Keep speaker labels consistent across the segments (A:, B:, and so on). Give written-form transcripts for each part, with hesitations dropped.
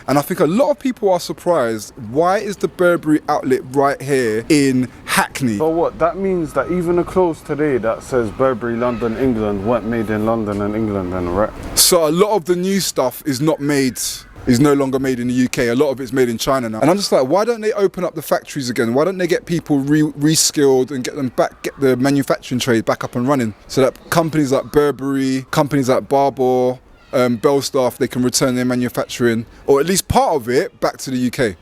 A: And I think a lot of people are surprised, why is the Burberry outlet right here in Hackney?
B: So what, that means that even the clothes today that says Burberry London, England weren't made in London and England then, right?
A: So a lot of the new stuff is no longer made in the UK. A lot of it's made in China now. And I'm just like, why don't they open up the factories again? Why don't they get people re-skilled and get them back, get the manufacturing trade back up and running, so that companies like Burberry, companies like Barbour, Belstaff, they can return their manufacturing, or at least part of it, back to the UK.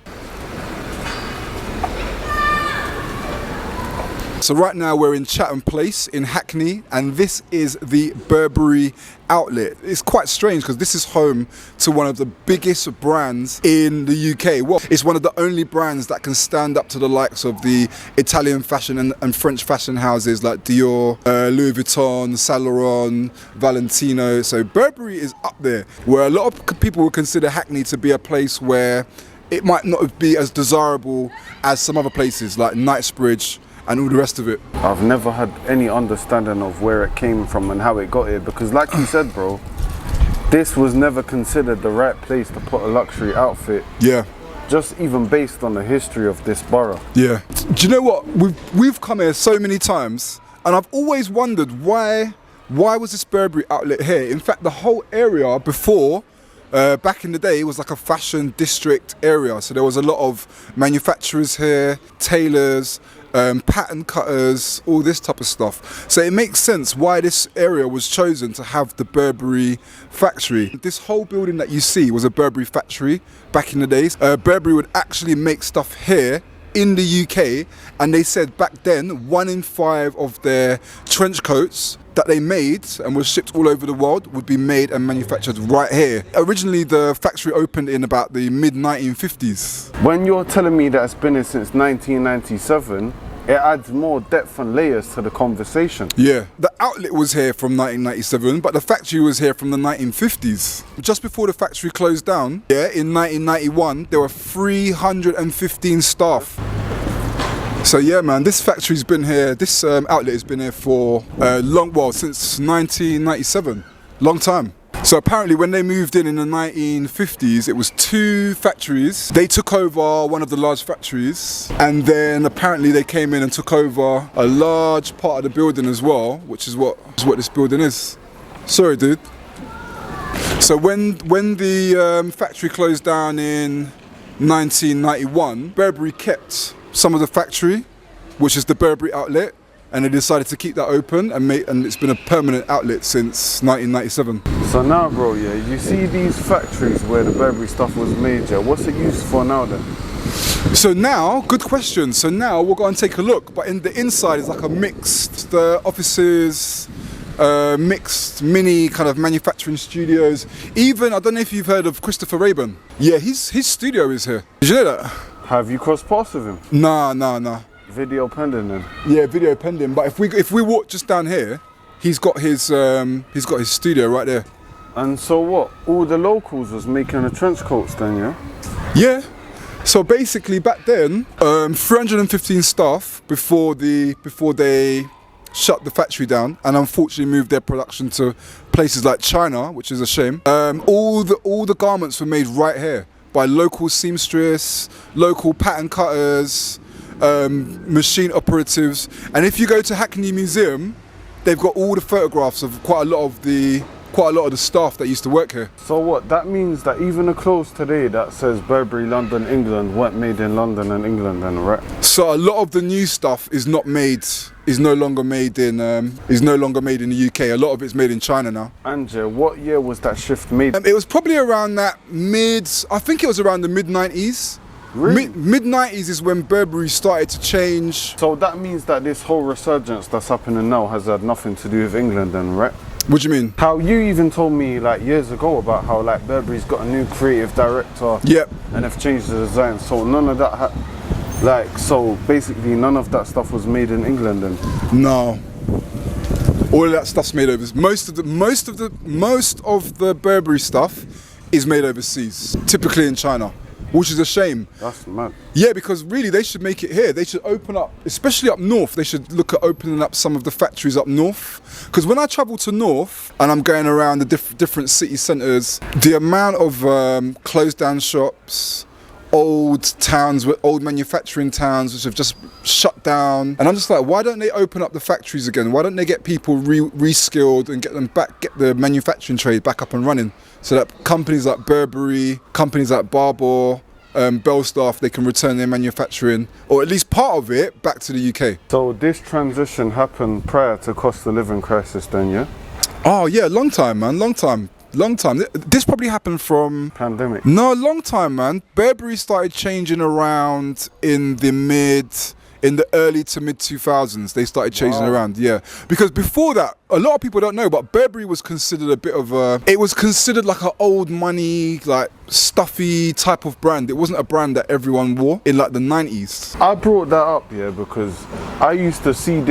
A: So right now we're in Chatham Place in Hackney, and this is the Burberry outlet. It's quite strange because this is home to one of the biggest brands in the UK. Well, it's one of the only brands that can stand up to the likes of the Italian fashion and French fashion houses like Dior, Louis Vuitton, Saint Laurent, Valentino. So Burberry is up there, where a lot of people would consider Hackney to be a place where it might not be as desirable as some other places like Knightsbridge and all the rest of it.
B: I've never had any understanding of where it came from and how it got here, because like you said, bro, this was never considered the right place to put a luxury outfit. Yeah. Just even based on the history of this borough. Yeah.
A: Do you know what? We've come here so many times, and I've always wondered why was this Burberry outlet here? In fact, the whole area before, back in the day, it was like a fashion district area. So there was a lot of manufacturers here, tailors, pattern cutters, all this type of stuff. So it makes sense why this area was chosen to have the Burberry factory. This whole building that you see was a Burberry factory back in the days. Burberry would actually make stuff here in the UK, and they said back then 1 in 5 of their trench coats that they made and was shipped all over the world would be made and manufactured right here. Originally the factory opened in about the mid-1950s.
B: When you're telling me that it's been here since 1997, it adds more depth and layers to the conversation.
A: Yeah, the outlet was here from 1997, but the factory was here from the 1950s. Just before the factory closed down, yeah, in 1991, there were 315 staff. So yeah, man, this factory's been here, this outlet has been here for since 1997, long time. So apparently when they moved in the 1950s, it was 2 factories. They took over one of the large factories, and then apparently they came in and took over a large part of the building as well, which is what this building is. Sorry, dude. So when the factory closed down in 1991, Burberry kept some of the factory, which is the Burberry outlet, and they decided to keep that open, and it's been a permanent outlet since 1997.
B: So now, bro, yeah, you see these factories where the Burberry stuff was made, yeah, what's it used for now then?
A: So now, good question. So now we'll go and take a look, but in the inside is like a mixed offices, mixed mini kind of manufacturing studios. Even, I don't know if you've heard of Christopher Rayburn. Yeah, his studio is here. Did you know that?
B: Have you crossed paths with him?
A: Nah.
B: Video pending then?
A: Yeah, video pending. But if we walk just down here, he's got his studio right there.
B: And so what? All the locals was making the trench coats then, yeah?
A: Yeah. So basically back then, 315 staff before they shut the factory down and unfortunately moved their production to places like China, which is a shame. All the garments were made right here by local seamstress, local pattern cutters, machine operatives. And if you go to Hackney Museum, they've got all the photographs of quite a lot of the staff that used to work here.
B: So what, that means that even the clothes today that says Burberry London, England weren't made in London and England then, right?
A: So a lot of the new stuff is no longer made in the UK. A lot of it's made in China now.
B: And what year was that shift made?
A: It was probably around I think it was around the mid-90s.
B: Really?
A: Mid-90s is when Burberry started to change.
B: So that means that this whole resurgence that's happening now has had nothing to do with England then, right?
A: What do you mean?
B: How you even told me like years ago about how like Burberry's got a new creative director.
A: Yep.
B: And they've changed the design. So none of that so basically none of that stuff was made in England then?
A: No. All of that stuff's made overseas. Most of the Burberry stuff is made overseas, typically in China. which is a shame.
B: That's mad.
A: Yeah, because really they should make it here. They should open up, especially up north, they should look at opening up some of the factories up north. Because when I travel to north and I'm going around the different city centres, the amount of closed down shops, old towns, old manufacturing towns which have just shut down, and I'm just like, why don't they open up the factories again? Why don't they get people re-skilled and get them back, get the manufacturing trade back up and running, so that companies like Burberry, companies like Barbour, Belstaff, they can return their manufacturing, or at least part of it, back to the UK.
B: So this transition happened prior to cost of living crisis then, yeah?
A: Oh yeah, long time, man, long time. This probably happened from...
B: Pandemic.
A: No, long time, man. Burberry started changing around in the early to mid 2000s. They started changing around, yeah. Because before that, a lot of people don't know, but Burberry was considered a bit of a... It was considered like an old money, like stuffy type of brand. It wasn't a brand that everyone wore in like the 90s.
B: I brought that up, yeah, because I used to see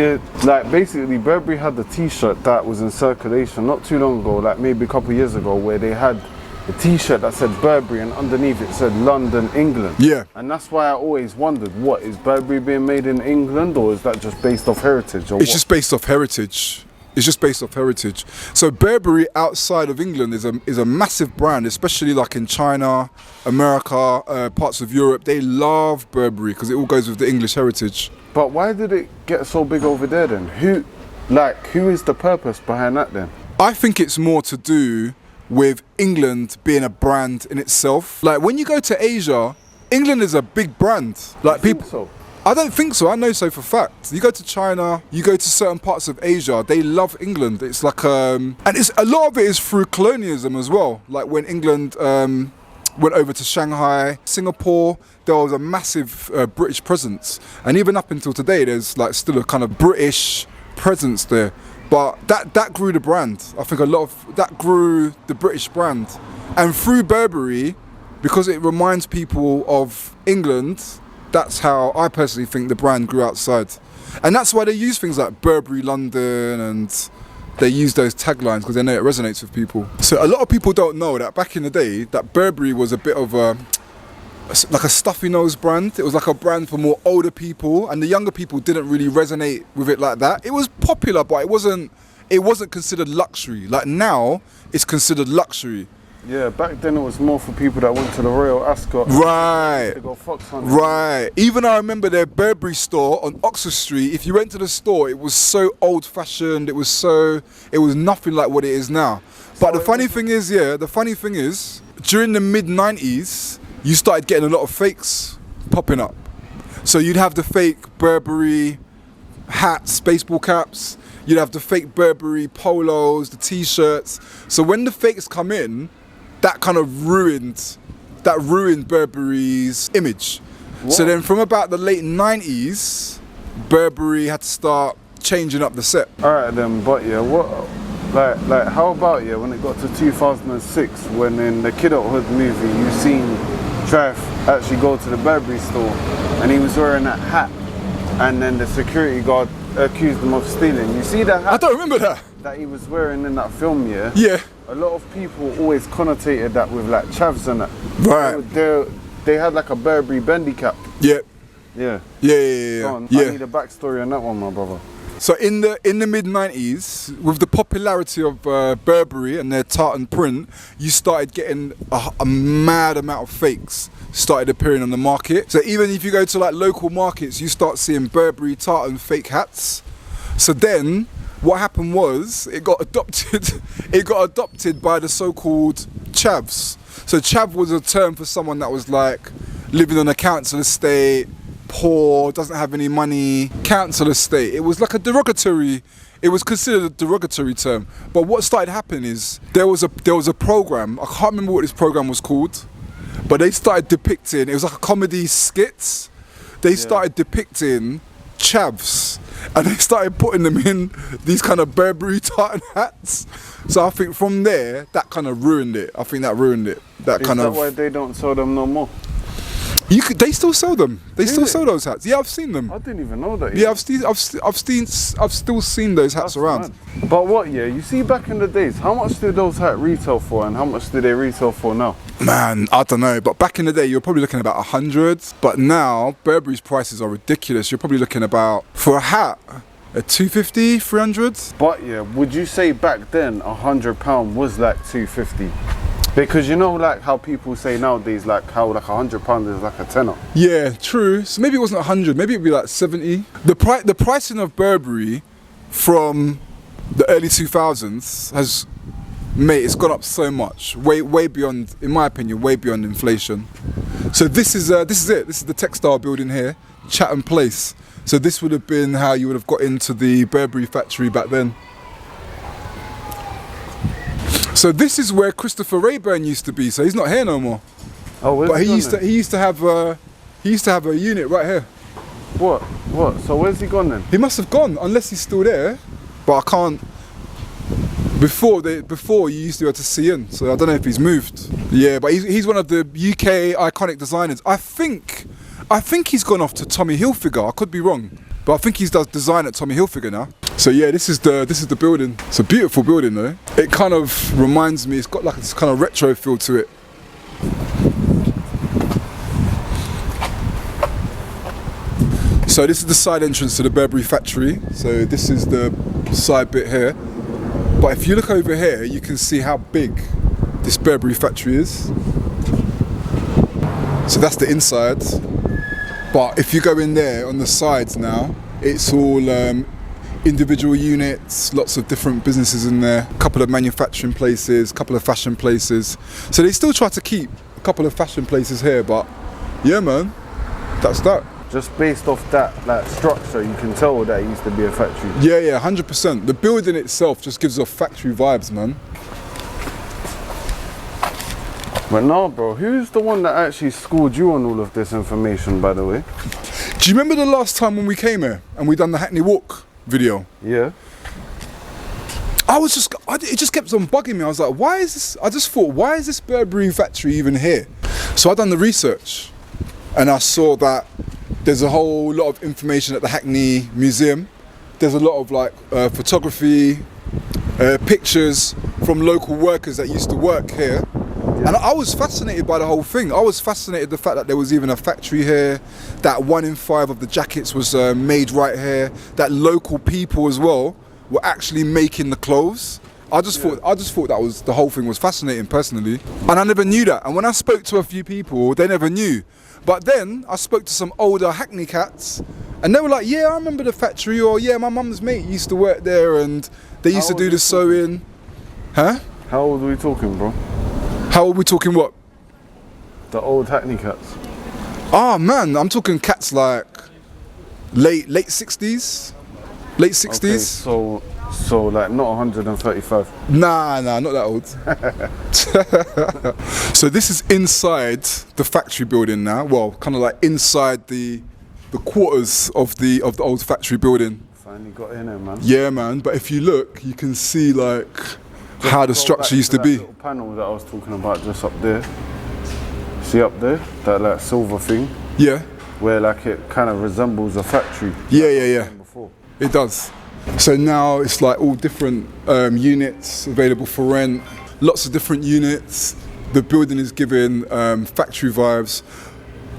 B: like basically Burberry had the t-shirt that was in circulation not too long ago, like maybe a couple of years ago, where they had a t-shirt that said Burberry and underneath it said London, England. Yeah. And that's why I always wondered, what, is Burberry being made in England, or is that just based off heritage? Or
A: it's just based off heritage. It's just based off heritage. So Burberry outside of England is a massive brand, especially like in China, America, parts of Europe. They love Burberry because it all goes with the English heritage.
B: But why did it get so big over there then? Who is the purpose behind that then?
A: I think it's more to do with England being a brand in itself. Like when you go to Asia, England is a big brand. Like people.
B: So?
A: I don't think so. I know so for fact. You go to China, you go to certain parts of Asia, they love England. It's like and it's a lot of it is through colonialism as well. Like when England went over to Shanghai, Singapore, there was a massive British presence, and even up until today, there's like still a kind of British presence there. But that grew the brand. I think a lot of that grew the British brand, and through Burberry, because it reminds people of England. That's how I personally think the brand grew outside. And that's why they use things like Burberry London, and they use those taglines because they know it resonates with people. So a lot of people don't know that back in the day, that Burberry was a bit of like a stuffy nose brand. It was like a brand for more older people, and the younger people didn't really resonate with it like that. It was popular, but it wasn't considered luxury. Like now, it's considered luxury.
B: Yeah, back then it was more for people that went to the Royal Ascot.
A: Right.
B: To go fox hunting.
A: Right. Even I remember their Burberry store on Oxford Street. If you went to the store, it was so old-fashioned. It was nothing like what it is now. But the funny thing is, during the mid-90s, you started getting a lot of fakes popping up. So you'd have the fake Burberry hats, baseball caps. You'd have the fake Burberry polos, the t-shirts. So when the fakes come in, that kind of ruined Burberry's image. What? So then from about the late 90s, Burberry had to start changing up the set.
B: Alright then, but yeah, like how about when it got to 2006, when in the Kidulthood movie you seen Trav actually go to the Burberry store and he was wearing that hat, and then the security guard accused him of stealing. You see that hat?
A: I don't remember that
B: he was wearing in that film, yeah?
A: Yeah.
B: A lot of people always connotated that with like chavs and that.
A: Right.
B: They had like a Burberry bendy cap.
A: Yeah.
B: Yeah.
A: Yeah.
B: I need a backstory on that one, my brother.
A: So in the mid-90s, with the popularity of Burberry and their tartan print, you started getting a mad amount of fakes started appearing on the market. So even if you go to like local markets, you start seeing Burberry tartan fake hats. So then what happened was it got adopted by the so-called chavs. So chav was a term for someone that was like living on a council estate, poor, doesn't have any money, council estate. It was like it was considered a derogatory term. But what started happening is there was a program, I can't remember what this program was called, but they started depicting, it was like a comedy skits. They started depicting chavs, and they started putting them in these kind of Burberry tartan hats. So I think from there, that kind of ruined it. I think that ruined it.
B: Is that why they don't sell them no more?
A: They still sell them. They still sell those hats. Yeah, I've seen them.
B: I didn't even know that.
A: Yeah, I've still seen those hats around.
B: Mad. But what? Yeah, you see, back in the days, how much did those hats retail for, and how much do they retail for now?
A: Man, I don't know. But back in the day, you're probably looking about 100. But now, Burberry's prices are ridiculous. You're probably looking about, for a hat, a 250, 300.
B: But yeah, would you say back then £100 was like 250? Because you know, like how people say nowadays, like how like £100 is like a tenner.
A: Yeah, true. So maybe it wasn't 100. Maybe it'd be like 70. The pricing of Burberry from the early 2000s has, mate, it's gone up so much, way beyond, in my opinion, way beyond inflation. So this is it. This is the textile building here, Chatham Place. So this would have been how you would have got into the Burberry factory back then. So this is where Christopher Rayburn used to be. So he's not here no more.
B: Oh, where's
A: but he used to have a unit right here.
B: What? So where's he gone then?
A: He must have gone, unless he's still there. But I can't. Before you used to be able to see in. So I don't know if he's moved. Yeah, but he's one of the UK iconic designers. I think he's gone off to Tommy Hilfiger. I could be wrong, but I think he does design at Tommy Hilfiger now. So yeah, this is the building. It's a beautiful building though. It kind of reminds me, it's got like this kind of retro feel to it. So this is the side entrance to the Burberry factory. So this is the side bit here. But if you look over here, you can see how big this Burberry factory is. So that's the inside. But if you go in there on the sides now, it's all individual units, lots of different businesses in there, a couple of manufacturing places, a couple of fashion places. So they still try to keep a couple of fashion places here, but yeah man, that's that.
B: Just based off that like structure, you can tell that it used to be a factory.
A: Yeah, 100%. The building itself just gives off factory vibes, man.
B: But no, bro, who's the one that actually schooled you on all of this information, by the way?
A: Do you remember the last time when we came here and we done the Hackney Walk video?
B: Yeah.
A: It just kept on bugging me. I was like, why is this? I just thought, why is this Burberry factory even here? So I done the research and I saw that there's a whole lot of information at the Hackney Museum. There's a lot of like photography, pictures from local workers that used to work here. And I was fascinated by the whole thing. I was fascinated the fact that there was even a factory here, that 1 in 5 of the jackets was made right here, that local people as well were actually making the clothes. I just thought that was, the whole thing was fascinating personally. And I never knew that. And when I spoke to a few people, they never knew. But then I spoke to some older Hackney cats and they were like, yeah, I remember the factory, or yeah, my mum's mate used to work there and they used to do the sewing. Huh?
B: How old are we talking, bro?
A: How old are we talking what?
B: The old Hackney cats.
A: Oh man, I'm talking cats like late 60s. Late 60s.
B: Okay, so like not 135.
A: Nah, not that old. So this is inside the factory building now. Well, kind of like inside the quarters of the old factory building.
B: Finally got in there, man.
A: Yeah, man. But if you look, you can see like how the structure used to be.
B: Little panel that I was talking about just up there. See up there, that like silver thing.
A: Yeah.
B: Where like it kind of resembles a factory.
A: Yeah. It does. So now it's like all different units available for rent, lots of different units. The building is giving factory vibes.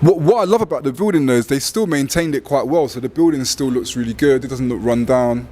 A: What I love about the building though is they still maintained it quite well, so the building still looks really good, it doesn't look run down.